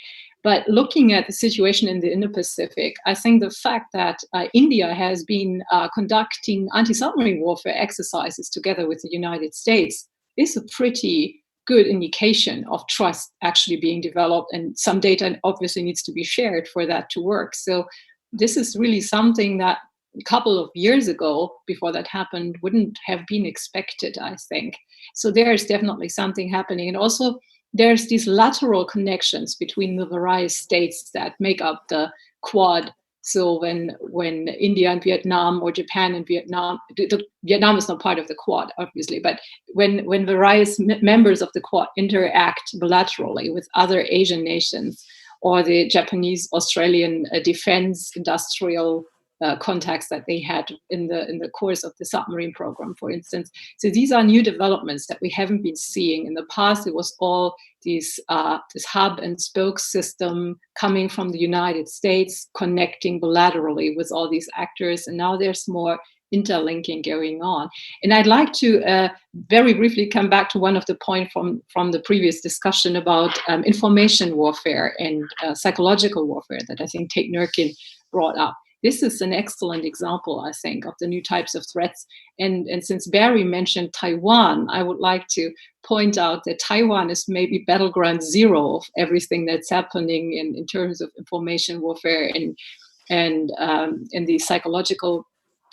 But looking at the situation in the Indo-Pacific, I think the fact that India has been conducting anti-submarine warfare exercises together with the United States is a pretty good indication of trust actually being developed, and some data obviously needs to be shared for that to work. So this is really something that a couple of years ago, before that happened, wouldn't have been expected, I think. So there is definitely something happening. And also, there's these lateral connections between the various states that make up the Quad. So when India and Vietnam, or Japan and Vietnam, Vietnam is not part of the Quad, obviously, but when various members of the Quad interact bilaterally with other Asian nations, or the Japanese-Australian defense industrial contacts that they had in the course of the submarine program, for instance. So these are new developments that we haven't been seeing. In the past, it was all this hub and spoke system coming from the United States, connecting bilaterally with all these actors, and now there's more interlinking going on. And I'd like to very briefly come back to one of the points from the previous discussion about information warfare and psychological warfare that I think Tate Nurkin brought up. This is an excellent example, I think, of the new types of threats. And since Barry mentioned Taiwan, I would like to point out that Taiwan is maybe battleground zero of everything that's happening in terms of information warfare and the psychological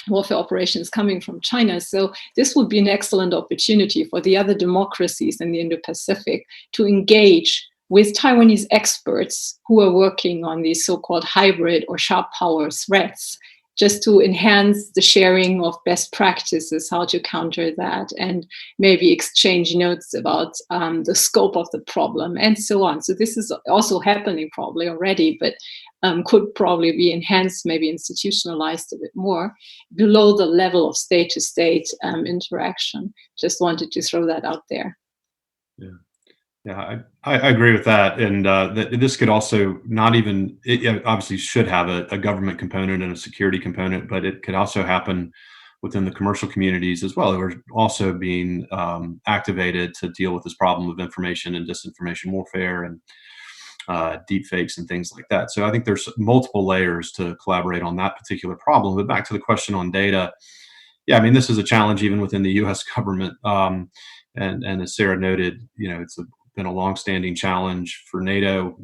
warfare operations coming from China. So this would be an excellent opportunity for the other democracies in the Indo-Pacific to engage with Taiwanese experts who are working on these so-called hybrid or sharp power threats, just to enhance the sharing of best practices, how to counter that, and maybe exchange notes about the scope of the problem, and so on. So this is also happening probably already, but could probably be enhanced, maybe institutionalized a bit more below the level of state-to-state interaction. Just wanted to throw that out there. Yeah, I agree with that. And this could also it obviously should have a government component and a security component, but it could also happen within the commercial communities as well, who are also being activated to deal with this problem of information and disinformation warfare and deep fakes and things like that. So I think there's multiple layers to collaborate on that particular problem. But back to the question on data, yeah, I mean, this is a challenge even within the U.S. government. And as Sarah noted, it's been a longstanding challenge for NATO.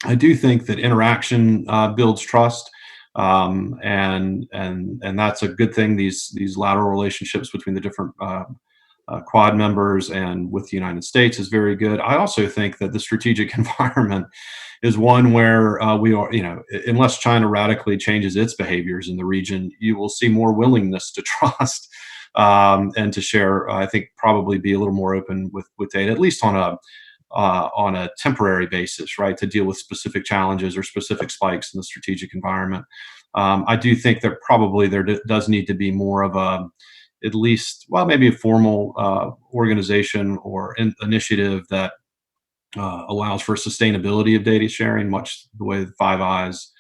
I do think that interaction builds trust, and that's a good thing. These lateral relationships between the different Quad members and with the United States is very good. I also think that the strategic environment is one where we are, unless China radically changes its behaviors in the region, you will see more willingness to trust and to share. I think probably be a little more open with data, at least on a temporary basis, right, to deal with specific challenges or specific spikes in the strategic environment. I do think that probably there does need to be more of at least, maybe a formal organization or initiative that allows for sustainability of data sharing, much the way the Five Eyes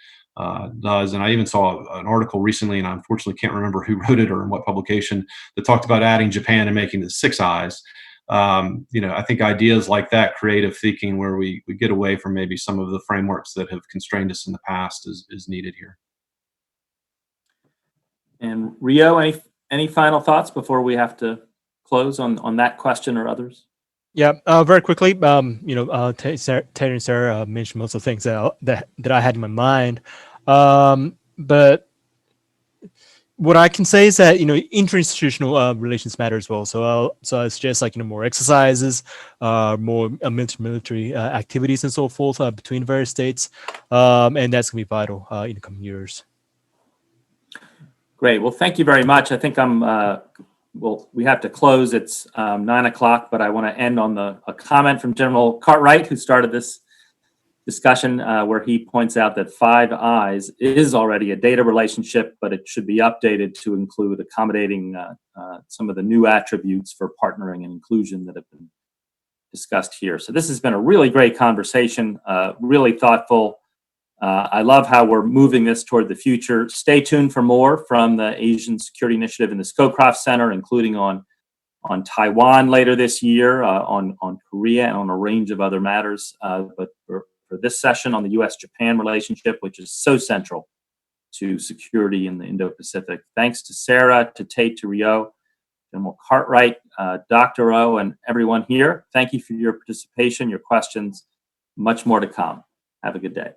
does. And I even saw an article recently, and I unfortunately can't remember who wrote it or in what publication, that talked about adding Japan and making it Six Eyes. I think ideas like that, creative thinking, where we get away from maybe some of the frameworks that have constrained us in the past, is needed here. And Rio, any final thoughts before we have to close on that question or others? Yeah, very quickly. Terry and Sarah mentioned most of the things that I had in my mind, but what I can say is that interinstitutional relations matter as well. So I suggest more exercises, more military activities and so forth between various states, and that's gonna be vital in the coming years. Great. Well, thank you very much. I think I'm we have to close. It's 9 o'clock, but I want to end on a comment from General Cartwright, who started this discussion, where he points out that Five Eyes is already a data relationship, but it should be updated to include accommodating some of the new attributes for partnering and inclusion that have been discussed here. So this has been a really great conversation, really thoughtful. I love how we're moving this toward the future. Stay tuned for more from the Asian Security Initiative in the Schoolcraft Center, including on Taiwan later this year, on Korea, and on a range of other matters. But for this session on the U.S.-Japan relationship, which is so central to security in the Indo-Pacific. Thanks to Sarah, to Tate, to Rio, General Cartwright, Dr. O, and everyone here. Thank you for your participation, your questions. Much more to come. Have a good day.